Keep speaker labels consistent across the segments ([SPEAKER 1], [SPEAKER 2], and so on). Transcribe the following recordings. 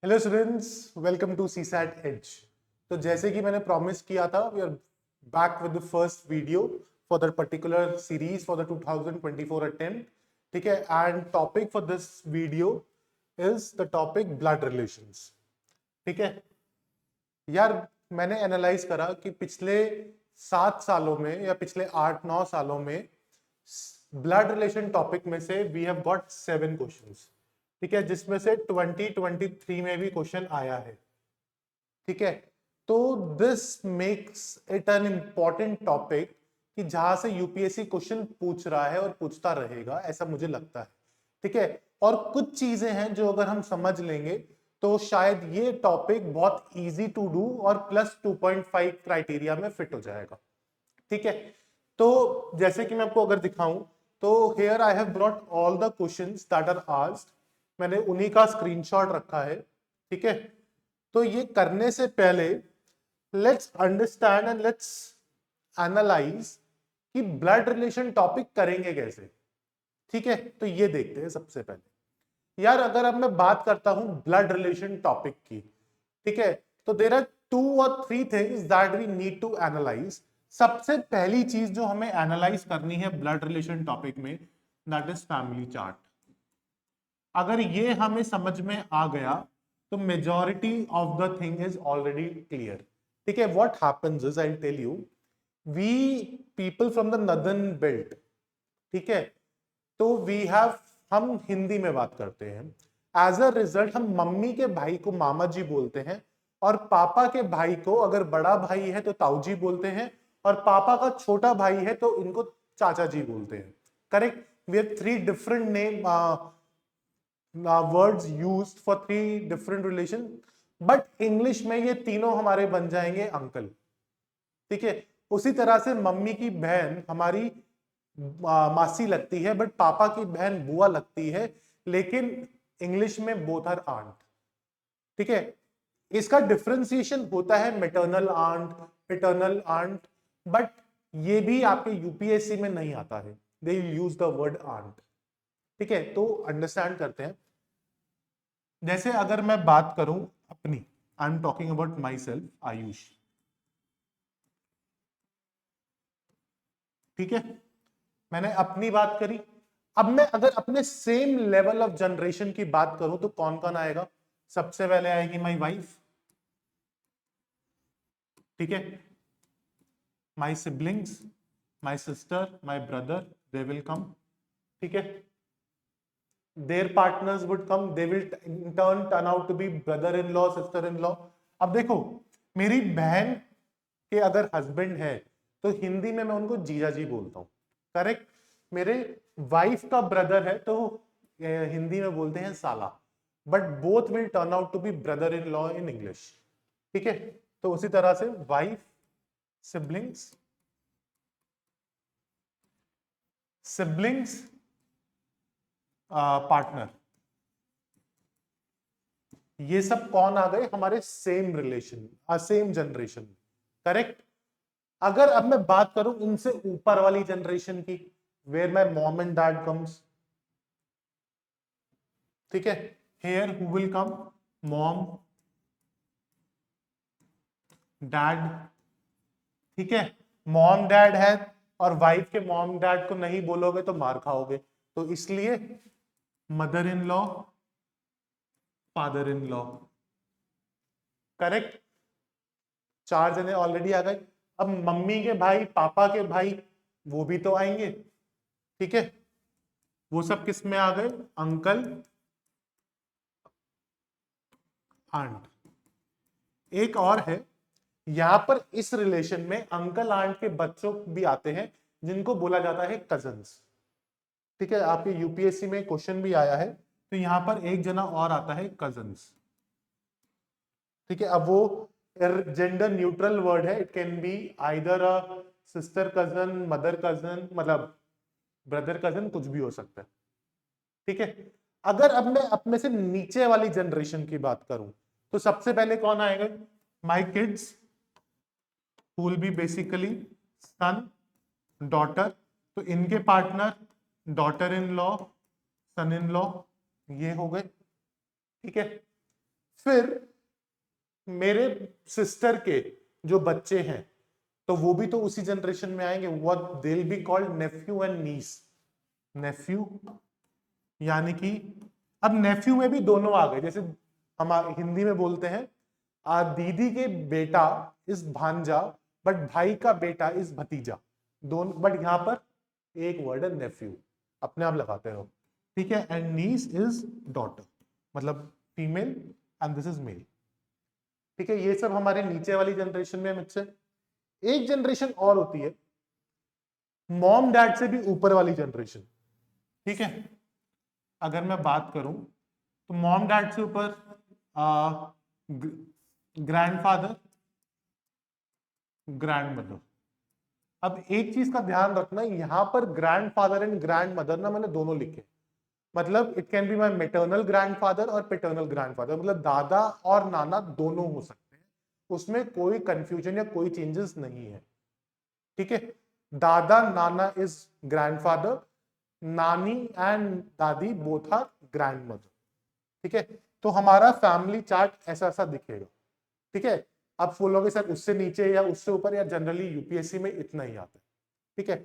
[SPEAKER 1] Hello students, welcome to CSAT edge. तो जैसे कि मैंने प्रॉमिस किया था, we are back with the first video for the particular series for the 2024 attempt. ठीक है, and topic for this video is the topic blood relations. ठीक है यार, मैंने एनालाइज करा कि पिछले 7 सालों में या पिछले 8-9 सालों में ब्लड रिलेशन टॉपिक में से वी हैव गॉट 7 क्वेश्चंस। ठीक है, जिसमें से 2023 में भी क्वेश्चन आया है। ठीक है, तो this makes it an important topic कि जहां से यूपीएससी क्वेश्चन पूछ रहा है और पूछता रहेगा, ऐसा मुझे लगता है। ठीक है, और कुछ चीजें हैं जो अगर हम समझ लेंगे तो शायद ये टॉपिक बहुत इजी टू डू और प्लस 2.5 क्राइटेरिया में फिट हो जाएगा। ठीक है, तो जैसे कि मैं आपको अगर दिखाऊं तो here I have brought all the questions that are asked. मैंने उन्हीं का स्क्रीनशॉट रखा है। ठीक है, तो ये करने से पहले let's understand and let's analyse कि ब्लड रिलेशन टॉपिक करेंगे कैसे। ठीक है, तो ये देखते हैं सबसे पहले। यार अगर अब मैं बात करता हूं ब्लड रिलेशन टॉपिक की, ठीक है, तो there are 2 or 3 things that we need to analyse. सबसे पहली चीज जो हमें एनालाइज करनी है ब्लड रिलेशन टॉपिक में, दैट इज फैमिली चार्ट। अगर ये हमें समझ में आ गया तो majority of the thing is already clear. ठीक है, what happens is I tell you, we people from the northern belt, ठीक है, तो वी हैव, हम हिंदी में बात करते हैं। एज अ रिजल्ट हम मम्मी के भाई को मामा जी बोलते हैं, और पापा के भाई को, अगर बड़ा भाई है तो ताऊ जी बोलते हैं, और पापा का छोटा भाई है तो इनको चाचा जी बोलते हैं। Correct, we have 3 different name words used for 3 different relation, but English में ये तीनों हमारे बन जाएंगे अंकल। ठीक है, उसी तरह से मम्मी की बहन हमारी मासी लगती है, बट पापा की बहन बुआ लगती है, लेकिन इंग्लिश में बोथ आर आंट। ठीक है, इसका डिफरेंशिएशन होता है maternal aunt, paternal aunt, but ये भी आपके यूपीएससी में नहीं आता है, they use the word aunt. ठीक है, तो अंडरस्टैंड करते हैं। जैसे अगर मैं बात करूं अपनी, I am talking about my self Ayush. ठीक है, मैंने अपनी बात करी। अब मैं अगर अपने सेम लेवल ऑफ जनरेशन की बात करूं तो कौन कौन आएगा? सबसे पहले आएगी माई वाइफ। ठीक है, my siblings, my sister, my brother, they will come. ठीक है, their partners would come, they will in turn turn out to be brother in law, sister in law. अब देखो, मेरी बहन के अगर हस्बैंड है तो हिंदी में मैं उनको जीजा जी बोलता हूं। करेक्ट, मेरे वाइफ का ब्रदर है तो हिंदी में बोलते हैं साला, but both will turn out to be brother in law in English. ठीक है, तो उसी तरह से वाइफ, सिबलिंग्स, सिबलिंग्स, पार्टनर, ये सब कौन आ गए? हमारे same relation, same generation. Correct, अगर अब मैं बात करूं इनसे ऊपर वाली जनरेशन की, where my mom and dad comes. ठीक है, here who will come? Mom, dad. ठीक है, मॉम डैड है, और वाइफ के मॉम डैड को नहीं बोलोगे तो मार खाओगे, तो इसलिए mother in law, father in law. Correct, 4 जने ऑलरेडी आ गए। अब मम्मी के भाई, पापा के भाई, वो भी तो आएंगे। ठीक है, वो सब किस में आ गए? Uncle, aunt. एक और है, यहां पर इस रिलेशन में अंकल आंट के बच्चों भी आते हैं, जिनको बोला जाता है कजन्स। ठीक है, आपके यूपीएससी में क्वेश्चन भी आया है, तो यहां पर एक जना और आता है, कजन्स। ठीक है, अब वो जेंडर न्यूट्रल वर्ड है, it can be either a sister cousin, mother cousin, मतलब ब्रदर कजन, कुछ भी हो सकता है। ठीक है, अगर अब मैं अपने से नीचे वाली जनरेशन की बात करूं तो सबसे पहले कौन आएगा? My kids, who will be basically son, daughter, तो इनके partner daughter in law, son in law, ये हो गए। ठीक है, फिर मेरे सिस्टर के जो बच्चे हैं तो वो भी तो उसी जनरेशन में आएंगे, what they will be called nephew and niece. Nephew यानी कि अब नेफ्यू में भी दोनों आ गए, जैसे हम हिंदी में बोलते हैं दीदी के बेटा इस भांजा, बट भाई का बेटा इस भतीजा, दोनों, बट यहां पर एक वर्ड है नेफ्यू, अपने आप लगाते रहो, ठीक है। एंड नीस इज डॉटर, मतलब female, and this is male, ठीक है। ये सब हमारे नीचे वाली जनरेशन में मिक्सर। एक जनरेशन और होती है मॉम डैड से भी ऊपर वाली जनरेशन, ठीक है। अगर मैं बात करूं तो मॉम डैड से ऊपर ग्रैंडफादर, ग्रैंडमदर। अब एक चीज का ध्यान रखना, यहां पर ग्रैंडफादर एंड ग्रैंडमदर ना मैंने दोनों लिखे, मतलब it can be my maternal grandfather और पैटर्नल ग्रैंडफादर, मतलब दादा और नाना दोनों हो सकते हैं, उसमें कोई कंफ्यूजन या कोई चेंजेस नहीं है, ठीक है। दादा नाना इज ग्रैंडफादर, नानी एंड दादी बोथ आर ग्रैंडमदर, ठीक है। तो हमारा फैमिली चार्ट ऐसा ऐसा दिखेगा, ठीक है। अब फुलों के साथ उससे नीचे या उससे ऊपर या जनरली यूपीएससी में इतना ही आता है, ठीक है।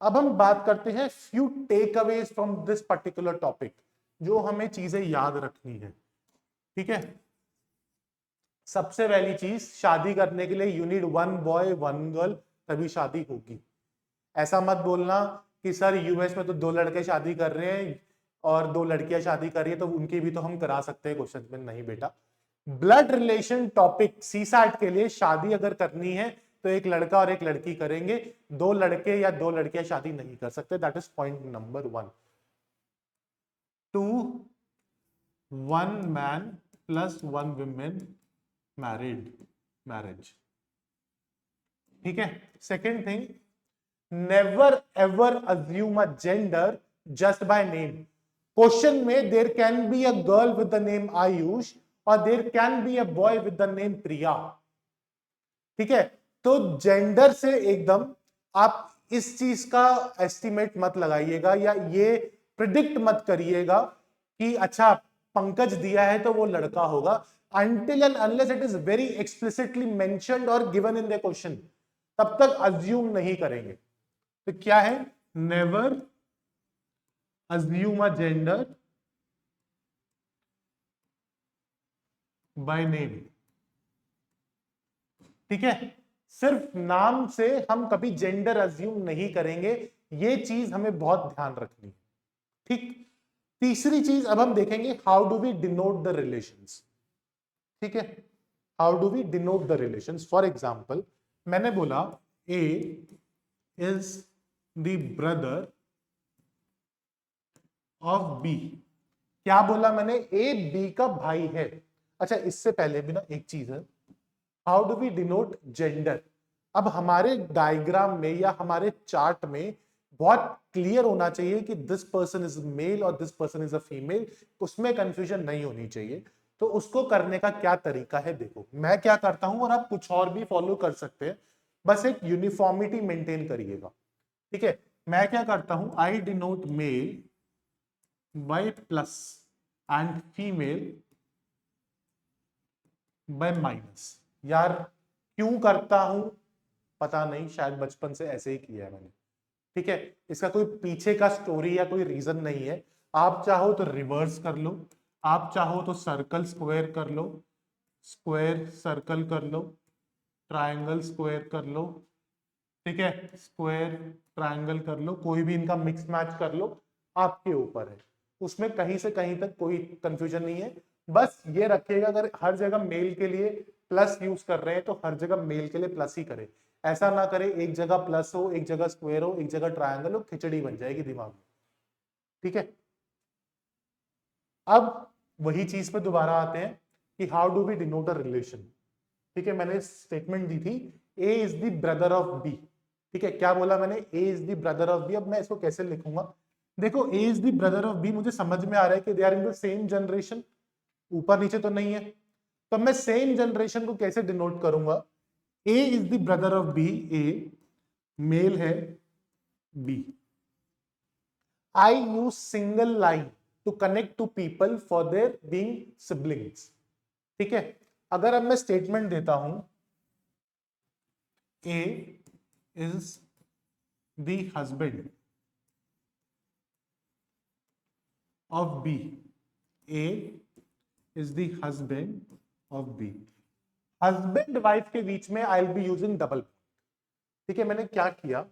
[SPEAKER 1] अब हम बात करते हैं few takeaways from this particular topic, जो हमें चीजें याद रखनी है, ठीक है। सबसे पहली चीज, शादी करने के लिए you need one boy one girl, तभी शादी होगी। ऐसा मत बोलना कि सर यूएस में तो 2 लड़के शादी कर रहे हैं और 2 लड़कियां शादी कर रही है तो उनकी भी तो हम करा सकते हैं क्वेश्चन में, नहीं बेटा। ब्लड रिलेशन टॉपिक सीसैट के लिए, शादी अगर करनी है तो एक लड़का और एक लड़की करेंगे, 2 लड़के या 2 लड़कियां शादी नहीं कर सकते, that is point number 1। 2, 1 man plus 1 women married, marriage, ठीक है। Second thing, never ever assume a gender just by name. Question में there can be a girl with the name Ayush और there can be a boy with the name Priya, ठीक है। तो gender से एकदम आप इस चीज का एस्टिमेट मत लगाइएगा या ये प्रिडिक्ट मत करिएगा कि अच्छा पंकज दिया है तो वो लड़का होगा, until and unless it is very explicitly mentioned or given in the question, तब तक अज्यूम नहीं करेंगे। तो क्या है, never assume a gender by name, ठीक है। सिर्फ नाम से हम कभी जेंडर अज्यूम नहीं करेंगे, ये चीज हमें बहुत ध्यान रखनी है, ठीक। तीसरी चीज अब हम देखेंगे, how do we denote the relations, ठीक है। How do we denote the relations, for example मैंने बोला A is the brother of B, क्या बोला मैंने, ए बी का भाई है। अच्छा इससे पहले भी ना एक चीज है, how do we denote gender. अब हमारे डायग्राम में या हमारे चार्ट में बहुत क्लियर होना चाहिए कि दिस पर्सन इज मेल और this person is a female, उसमें कंफ्यूजन नहीं होनी चाहिए। तो उसको करने का क्या तरीका है, देखो मैं क्या करता हूं और आप कुछ और भी फॉलो कर सकते हैं, बस एक यूनिफॉर्मिटी मेंटेन करिएगा, ठीक है। मैं क्या करता हूं, I denote male by plus and female by minus. यार क्यों करता हूं पता नहीं, शायद बचपन से ऐसे ही किया है मैंने, ठीक है। इसका कोई पीछे का स्टोरी या कोई रीजन नहीं है, आप चाहो तो रिवर्स कर लो, आप चाहो तो सर्कल स्क्वायर कर लो, स्क्वायर सर्कल कर लो, ट्रायंगल स्क्वायर कर लो, ठीक है, स्क्वायर ट्रायंगल कर लो, कोई भी इनका मिक्स मैच कर लो, आपके ऊपर है, उसमें कहीं से कहीं तक कोई कंफ्यूजन नहीं है। बस ये रखिएगा अगर हर जगह मेल के लिए प्लस यूज कर रहे हैं तो हर जगह मेल के लिए प्लस ही करें, ऐसा ना करें एक जगह प्लस हो, एक जगह स्क्वायर हो, एक जगह ट्रायंगल हो, खिचड़ी बन जाएगी दिमाग में, ठीक है। अब वही चीज पे दोबारा आते हैं कि how do we denote a relation, ठीक है। मैंने स्टेटमेंट दी थी A is the brother of B, ठीक है। क्या बोला मैंने, A is the brother of B. अब मैं इसको कैसे लिखूंगा, देखो A is the brother of B मुझे समझ में आ रहा है कि they are in the same generation, ऊपर नीचे तो नहीं है, तो मैं सेम जनरेशन को कैसे डिनोट करूंगा, A is the brother of B, A male है, B. I use single line to connect two people for their being siblings, ठीक है, अगर अब मैं स्टेटमेंट देता हूं A is the husband of B, A is the husband of B, husband wife के बीच में I will be using double. ठीक है, मैंने क्या किया,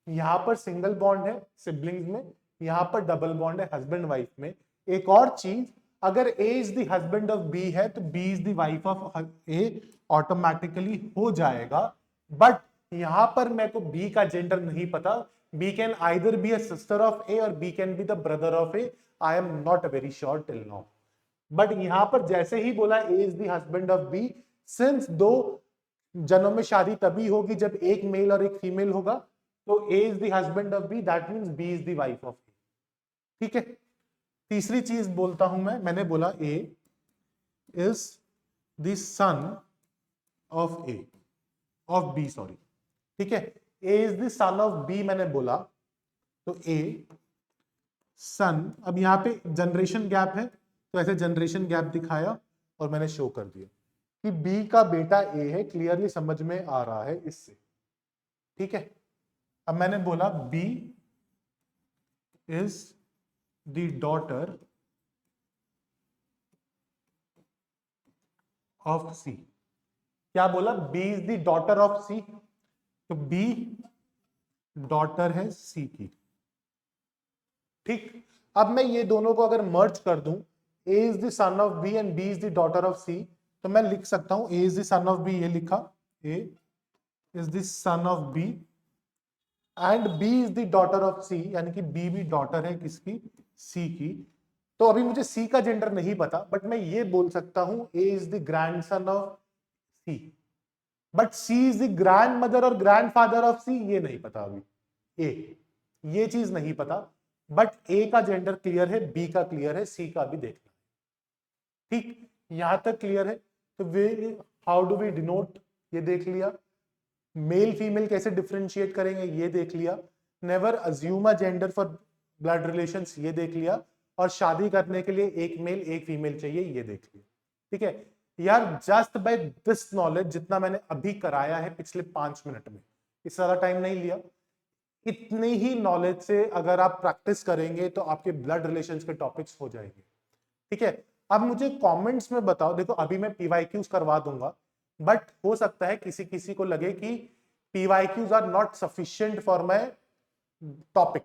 [SPEAKER 1] यहां पर सिंगल बॉन्ड है सिबलिंग्स में, यहां पर डबल बॉन्ड है हस्बैंड वाइफ में। एक और चीज, अगर A is the husband of B है तो B is the wife of A automatically हो जाएगा। बट यहां पर मेरे को बी का जेंडर नहीं पता, B can either be a sister of A और B can be the brother of A, I am not very sure till now. But यहां पर जैसे ही बोला A is the husband of B, since दो जन्म में शादी तभी होगी जब एक मेल और एक फीमेल होगा, तो A is the husband of B, that means B is the wife of A. ठीक है, तीसरी चीज बोलता हूं मैंने बोला A is the son of A, of B sorry. ठीक है, A is the son of B मैंने बोला, तो ए सन, अब यहां पे जनरेशन गैप है तो ऐसे जनरेशन गैप दिखाया और मैंने शो कर दिया कि बी का बेटा ए है, क्लियरली समझ में आ रहा है इससे। ठीक है, अब मैंने बोला B is the daughter of C. क्या बोला, B is the daughter of C, तो बी डॉटर है सी की। ठीक, अब मैं ये दोनों को अगर मर्ज कर दूं, A is the son of B and B is the daughter of C, तो मैं लिख सकता हूं A is the son of B, ये लिखा A is the son of B and B is the daughter of C, यानी कि B भी डॉटर है किसकी, सी की। तो अभी मुझे सी का जेंडर नहीं पता, बट मैं ये बोल सकता हूं A is the grandson of C, but C is the grand mother और ग्रैंडफादर ऑफ सी, ये नहीं पता अभी, ए ये चीज नहीं पता। बट ए का जेंडर क्लियर है, बी का क्लियर है, सी का भी देखना। ठीक, यहां तक क्लियर है। तो way how do we denote, ये देख लिया। मेल फीमेल कैसे डिफरेंशिएट करेंगे, ये देख लिया। Never assume a gender for blood relations, ये देख लिया। और शादी करने के लिए एक मेल एक फीमेल चाहिए, ये देख लिया। ठीक है यार, जस्ट बाय दिस नॉलेज, जितना मैंने अभी कराया है पिछले 5 मिनट में, इससे ज्यादा टाइम नहीं लिया, इतनी ही नॉलेज से अगर आप प्रैक्टिस करेंगे तो आपके ब्लड रिलेशंस के टॉपिक्स हो जाएंगे। ठीक है, अब मुझे कमेंट्स में बताओ, देखो अभी मैं पीवाईक्यूज करवा दूंगा, बट हो सकता है किसी किसी को लगे कि PYQs are not sufficient for my topic.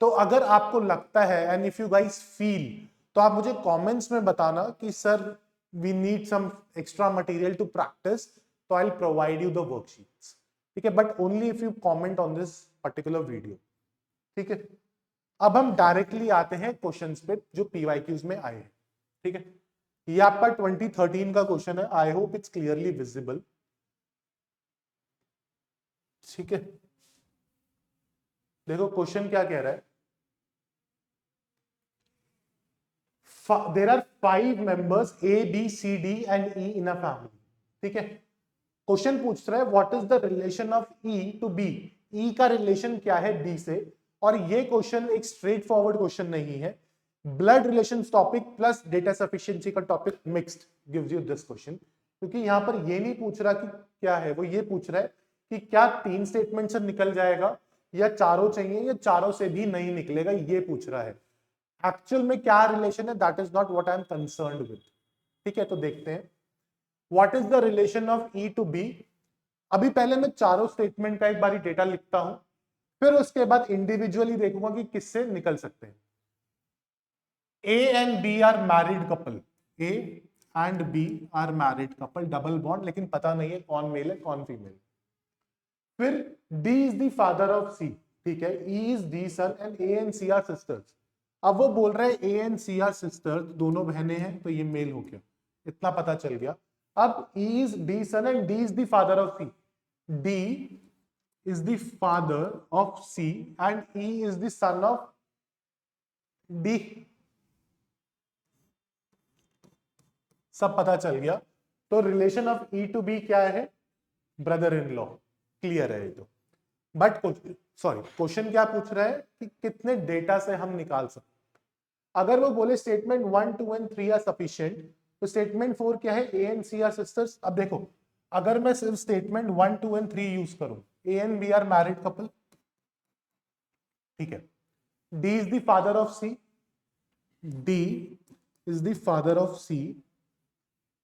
[SPEAKER 1] तो अगर आपको लगता है and if you guys feel, तो आप मुझे कमेंट्स में बताना कि sir we need some extra material to practice, तो I will provide you the worksheets. ठीक है, but only if you comment on this particular video. ठीक है, अब हम डायरेक्टली आते हैं क्वेश्चंस पे जो पीवाईक्यूज में आए हैं। ठीक है, ये आपका 2013 का क्वेश्चन है, I hope it's clearly visible. ठीक है, देखो क्वेश्चन क्या कह रहा है, there are 5 members A B C D and E in a family. ठीक है, क्वेश्चन पूछ रहा है what is the relation of E to B, E का रिलेशन क्या है बी से। और ये क्वेश्चन एक स्ट्रेट फॉरवर्ड क्वेश्चन नहीं है, blood relations topic plus data sufficiency का topic mixed gives you this question. क्योंकि यहां पर ये नहीं पूछ रहा कि क्या है, वो ये पूछ रहा है कि क्या 3 स्टेटमेंट से निकल जाएगा या चारों चाहिए या चारों से भी नहीं निकलेगा, ये पूछ रहा है। एक्चुअल में क्या रिलेशन है, that is not what I am concerned with. ठीक है, तो देखते हैं what is the relation of E to B. अभी पहले मैं चारों स्टेटमेंट का एक बारी डेटा लिखता हूं, फिर उसके बाद इंडिविजुअली देखूंगा कि किससे निकल सकते हैं। A and B are married couple. A and B are married couple, double bond, लेकिन पता नहीं है कौन मेल है कौन फीमेल। फिर D is the father of C, ठीक है, E is D son and A and C are sisters। अब वो बोल रहे हैं A and C are sisters, दोनों बहनें हैं, तो ये मेल हो गया, इतना पता चल गया। अब E is D son and D is the father of C, D is the father of C and E is the son of D। सब पता चल गया। तो relation of E to B क्या है, ब्रदर इन लॉ, क्लियर है ये तो। बट सॉरी, क्वेश्चन क्या पूछ रहा है कि कितने डेटा से हम निकाल सकते, अगर वो बोले स्टेटमेंट 1, 2 एंड 3 आर सफिशिएंट, तो स्टेटमेंट 4 क्या है, A and C are sisters. अब देखो, अगर मैं सिर्फ स्टेटमेंट 1, 2 एंड 3 यूज करूं, A and B are married couple, ठीक है, D is the father of C, D is the father of C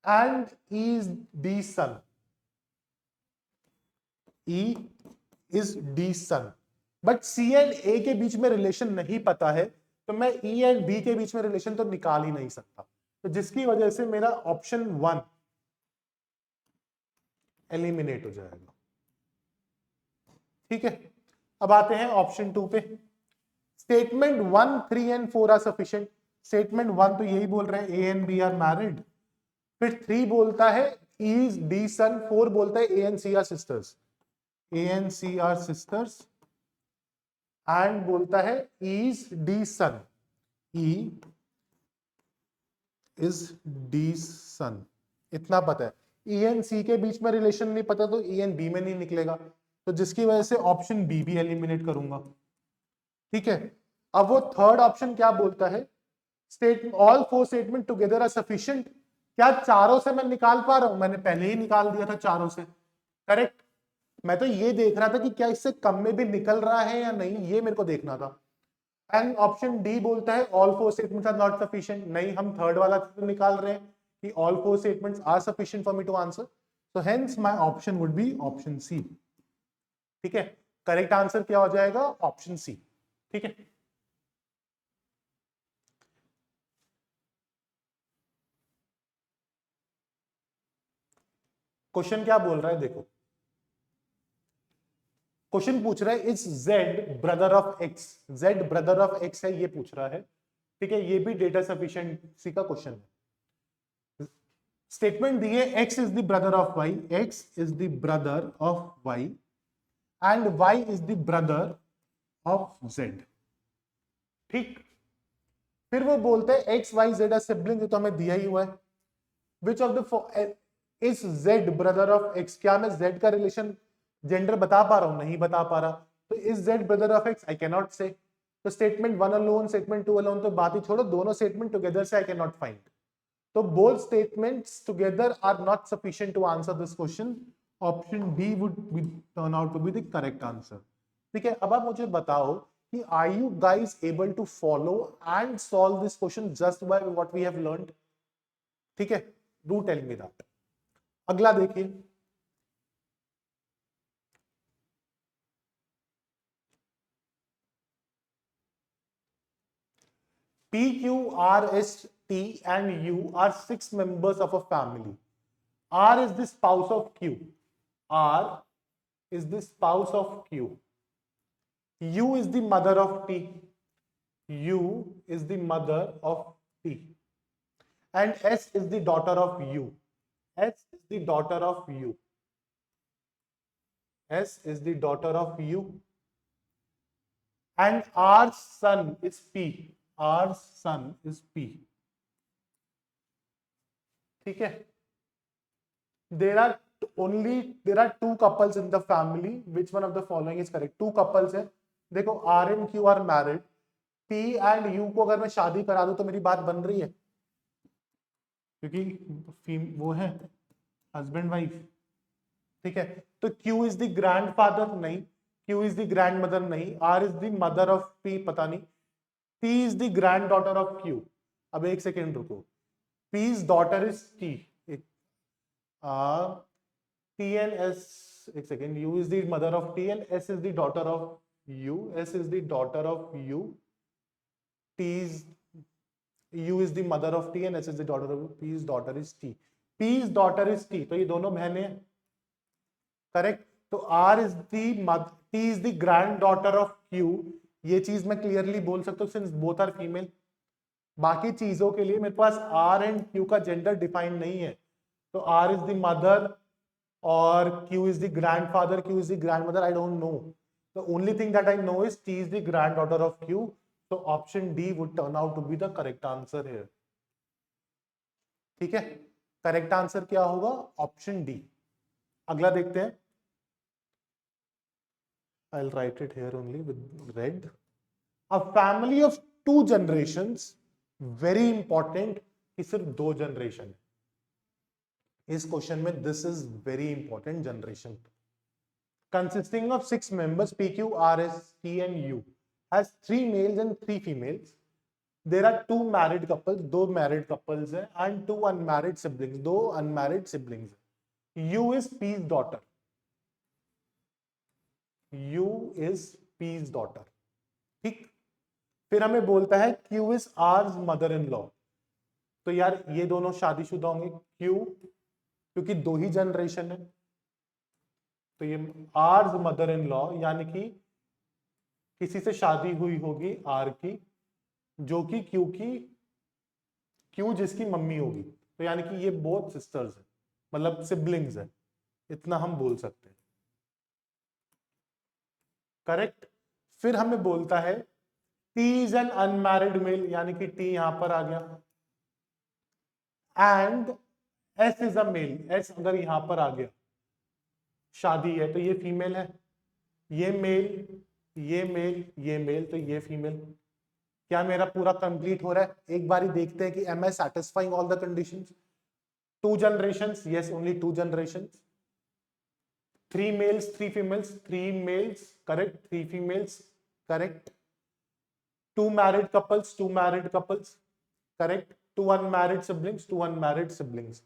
[SPEAKER 1] and E is D son, E is D son, but C and A के बीच में relation नहीं पता है, तो मैं ई एंड बी के बीच में रिलेशन तो निकाल ही नहीं सकता, तो जिसकी वजह से मेरा ऑप्शन 1 एलिमिनेट हो जाएगा। ठीक है, अब आते हैं ऑप्शन 2 पे। Statement 1, 3 and 4 are sufficient. Statement 1 तो यही बोल रहे हैं A and B are married, फिर 3 बोलता है इज डी सन, 4 बोलता है A and C are sisters, A and C are sisters, and बोलता है is D son, E is D son. इतना पता है, ई एंड सी के बीच में रिलेशन नहीं पता तो ई एंड बी में नहीं निकलेगा, तो जिसकी वजह से ऑप्शन बी भी एलिमिनेट करूंगा। ठीक है, अब वो थर्ड ऑप्शन क्या बोलता है, state all 4 statement together are sufficient. क्या चारों से मैं निकाल पा रहा हूं, मैंने पहले ही निकाल दिया था चारों से, करेक्ट। मैं तो ये देख रहा था कि क्या इससे कम में भी निकल रहा है या नहीं, ये मेरे को देखना था। एंड ऑप्शन डी बोलता है all 4 statements are not sufficient. नहीं, हम थर्ड वाला तो निकाल रहे हैं कि all 4 statements are sufficient for me to answer, so hence my option would be option C. ठीक है, करेक्ट आंसर क्या हो जाएगा, ऑप्शन सी। ठीक है, क्वेश्चन क्या बोल रहा है देखो, क्वेश्चन पूछ रहा है is Z brother of X, Z brother of X है ये पूछ रहा है। ठीक है, ये भी डेटा सफिशिएंसी का क्वेश्चन है। स्टेटमेंट दी है x is the brother of y, x is the brother of y and y is the brother of z। ठीक, फिर वो बोलते हैं x y z are sibling, ये तो हमें दिया ही हुआ है। Which of the is z brother of x, क्या मैं z का रिलेशन जेंडर बता पा रहा हूं, नहीं बता पा रहा, तो is z brother of x I can not से। तो स्टेटमेंट 1 अलोन, स्टेटमेंट 2 अलोन तो बात ही छोड़ो, दोनों स्टेटमेंट टुगेदर से आई कैन नॉट फाइंड। तो both statements together are not sufficient to answer this question. Option B would be turn out to be the correct answer. ठीक है, अब आप मुझे बताओ कि are you guys able to follow and solve this question just by what we have learned? ठीक है, do tell me that. अगला देखिए, P, Q, R, S, T and U are 6 members of a family. R is the spouse of Q. R is the spouse of Q. U is the mother of T. U is the mother of T. And S is the daughter of U. S is the daughter of U. S is the daughter of U. And our son is P. Our son is P. ठीक है, there are two couples in the family. Which one of the following is correct? Two couples है, देखो R and Q are married. P and U को अगर मैं शादी करा दूं तो मेरी बात बन रही है, क्योंकि वो है हस्बैंड वाइफ। ठीक है, तो Q इज द ग्रैंडफादर नहीं, Q इज द ग्रैंडमदर नहीं, R is the mother of P पता नहीं, P is the grand daughter of Q। अब एक सेकेंड रुको, P's daughter is T, T and S, एक second, U is the mother of T and S is the daughter of U. S is the daughter of U. U is the mother of T and S is the daughter of U. P's daughter is T. P's daughter is T, तो ये दोनों बहनें हैं, correct. तो R is the mother, T is the granddaughter of Q, ये चीज मैं clearly बोल सकता हूँ सिंस बोथ आर फीमेल। बाकी चीजों के लिए मेरे पास R एंड Q का जेंडर डिफाइन नहीं है, तो R is the mother or Q is the grandfather, Q is the grandmother, I don't know. The only thing that I know is T is the granddaughter of Q. So option D would turn out to be the correct answer here. ठीक है, correct answer क्या होगा, option D. अगला देखते हैं, I'll write it here only with red. A family of 2 generations very important कि सिर्फ 2 generation है इस क्वेश्चन में, this is very important generation. Consisting of 6 members, P, Q, R, S, T, and U, has 3 males and 3 females. There are 2 married couples, 2 married couples हैं, and 2 unmarried siblings, 2 unmarried siblings हैं. U is P's daughter. U is P's daughter. ठीक। फिर हमें बोलता है Q is R's mother-in-law. तो यार ये दोनों शादीशुदा होंगे, Q क्योंकि 2 ही जनरेशन है, तो ये आर्स मदर इन लॉ यानी कि किसी से शादी हुई होगी आर की, जो कि क्यू जिसकी मम्मी होगी, तो यानी कि ये बोथ सिस्टर्स है, मतलब सिबलिंग्स है, इतना हम बोल सकते हैं। करेक्ट। फिर हमें बोलता है T is an unmarried male, यानी कि टी यहां पर आ गया, and S is a male, S अगर यहां पर आ गया, शादी है तो ये फीमेल है, ये मेल, ये मेल, ये मेल, तो ये फीमेल। क्या मेरा पूरा कंप्लीट हो रहा है? एक बार ही देखते हैं कि am I satisfying all the conditions. 2 generations, yes, only 2 generations. 3 males, 3 females, 3 males, correct, 3 females, correct. 2 married couples, 2 married couples, correct. 2 unmarried siblings, 2 unmarried siblings,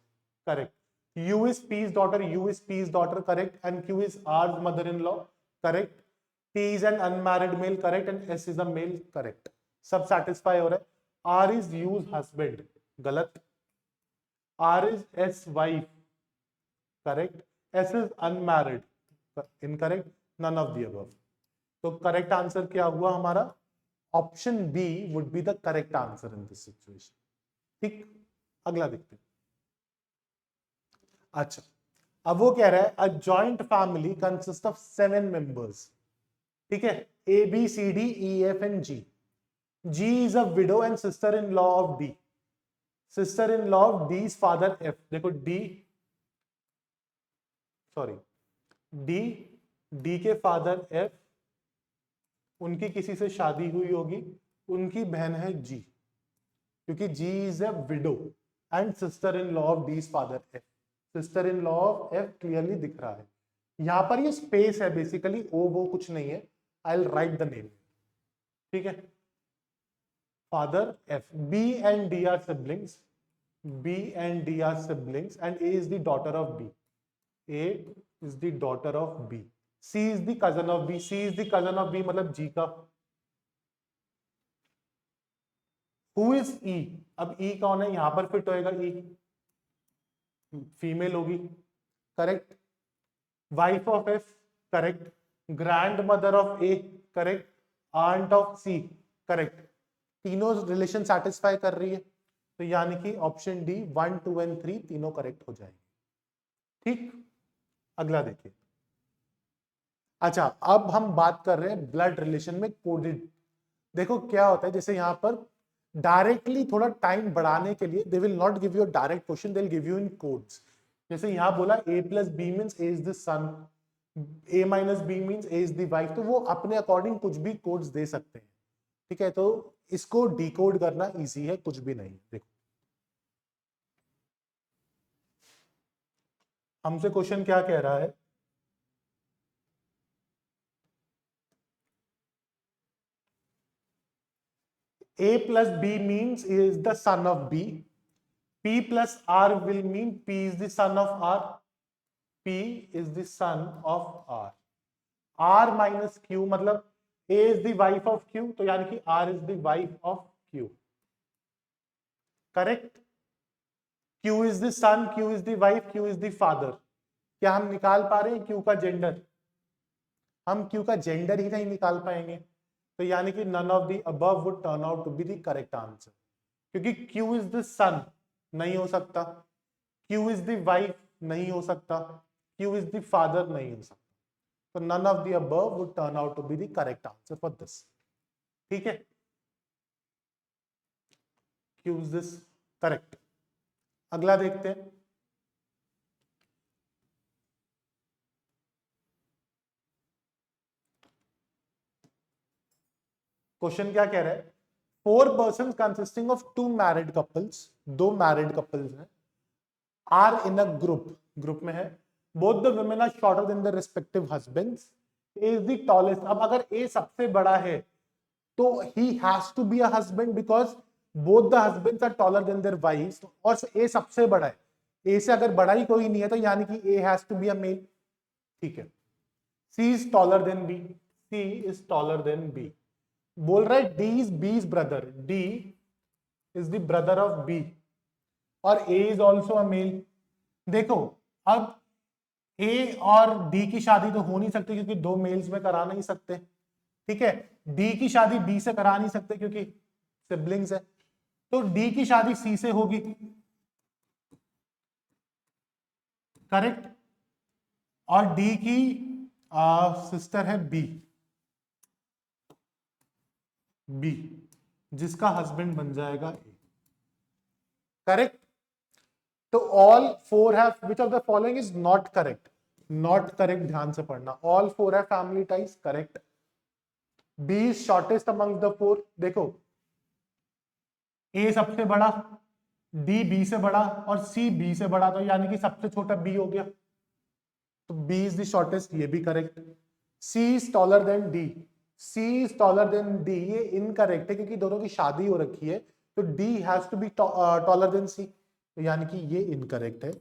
[SPEAKER 1] correct. U is P's daughter, U is P's daughter, correct, and Q is R's mother-in-law, correct. T is an unmarried male, correct, and S is a male, correct. सब satisfy हो रहा है। R is U's husband, गलत। R is S wife, correct. S is unmarried, incorrect. None of the above. तो correct answer क्या हुआ हमारा? Option B would be the correct answer in this situation. ठीक, अगला देखते हैं। अच्छा, अब वो कह रहा है a joint family consist of 7 members, ठीक है, A B C D E F and G. G is a widow and sister in law of D, sister in law of D father F. देखो D, sorry, D, D के father F, उनकी किसी से शादी हुई होगी, उनकी बहन है जी, क्योंकि G is a widow and sister in law of D father F. Sister in law of F clearly दिख रहा है। यहां पर ये स्पेस है बेसिकली, ओ वो कुछ नहीं है, I will write the name, ठीक है। Father F, B and D are siblings, B and D are siblings, and A is the daughter of B, A is the daughter of B, C is the cousin of B, C is the cousin of B मतलब G का। Who is ई, अब ई कौन है, यहां पर fit होएगा, E female होगी, correct. Wife of F, correct. Grandmother of A, correct. Aunt of C, correct. तीनों रिलेशन सेटिस्फाई कर रही है, तो यानी कि ऑप्शन डी 1, 2 एंड 3 तीनों करेक्ट हो जाएंगे। ठीक, अगला देखिए। अच्छा, अब हम बात कर रहे हैं ब्लड रिलेशन में कोडेड। देखो क्या होता है, जैसे यहां पर डायरेक्टली थोड़ा टाइम बढ़ाने के लिए they will not give you direct question, they will give you in codes. जैसे यहां बोला a plus B means A is the son, a minus B means A is the wife, तो वो अपने अकॉर्डिंग कुछ भी कोड्स दे सकते हैं, ठीक है। तो इसको डिकोड करना इजी है, कुछ भी नहीं। देखो हमसे क्वेश्चन क्या कह रहा है, a plus b means is the son of b, p plus r will mean p is the son of r, p is the son of r, r minus q मतलब a is the wife of q, तो यानी कि r is the wife of q, correct. q is the son, q is the wife, q is the father। क्या हम निकाल पा रहे हैं q का जेंडर? हम q का जेंडर ही नहीं निकाल पाएंगे, तो यानी कि none of the above would turn out to be the correct answer, क्योंकि q इज द सन नहीं हो सकता, q इज द वाइफ नहीं हो सकता, q इज द फादर नहीं हो सकता, तो none of the above would turn out to be the correct answer for this, ठीक है। q is this correct. अगला देखते हैं। क्वेश्चन क्या कह रहा है, 4 persons consisting of 2 married couples, 2 married couples हैं, are in a group में है, both the women are shorter than their respective husbands, A is the tallest. अब अगर A सबसे बड़ा है तो he has to be a husband because both the husbands are taller than their wives, और A सबसे बड़ा है, A से अगर बड़ा ही कोई नहीं है तो यानी कि A has to be a male. ठीक है. C is taller than B, C is taller than B. बोल रहा है D is B's brother, D is the brother of B और A is also a male. देखो अब A और D की शादी तो हो नहीं सकती क्योंकि 2 मेल्स में करा नहीं सकते, ठीक है. D की शादी B से करा नहीं सकते क्योंकि सिबलिंग्स है, तो D की शादी C से होगी, करेक्ट. और D की सिस्टर है B जिसका हस्बैंड बन जाएगा A, करेक्ट. तो all 4 have, which of the following is not correct, not correct, ध्यान से पढ़ना. All 4 have family ties, correct. B is shortest among the 4. देखो A सबसे बड़ा, D B से बड़ा और C B से बड़ा, तो यानी कि सबसे छोटा B हो गया, तो B इज द शॉर्टेस्ट, ये भी correct. C is taller than D, C is taller than D, ये इनकरेक्ट है क्योंकि दोनों की शादी हो रखी है, तो D has to be taller than C, तो यानी कि ये इनकरेक्ट है.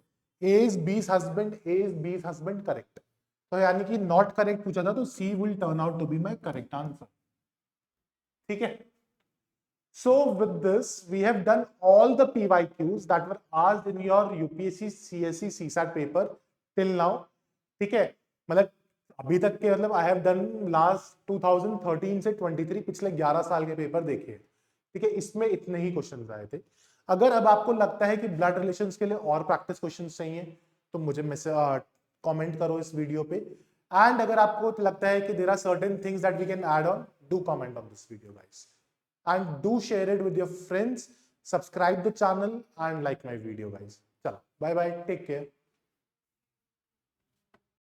[SPEAKER 1] A is B's husband, A is B's husband, correct. तो यानी कि नॉट करेक्ट पूछा था, तो C will turn out to be my correct answer. ठीक है. So with this we have done all the PYQs that were asked in your UPSC CSE CSAT paper till now. ठीक है, मतलब अभी तक के, मतलब आई हैव डन लास्ट 2013 से 23, पिछले 11 साल के पेपर देखे, ठीक है. इसमें इतने ही क्वेश्चन आए थे. अगर अब आपको लगता है कि ब्लड रिलेशंस के लिए और प्रैक्टिस क्वेश्चंस चाहिए तो मुझे कमेंट करो इस वीडियो पे. एंड अगर आपको लगता है कि there are certain things that we can add on, do comment on this video guys, and do share it with your friends, subscribe the channel and like my video guys. चलो bye bye, take care.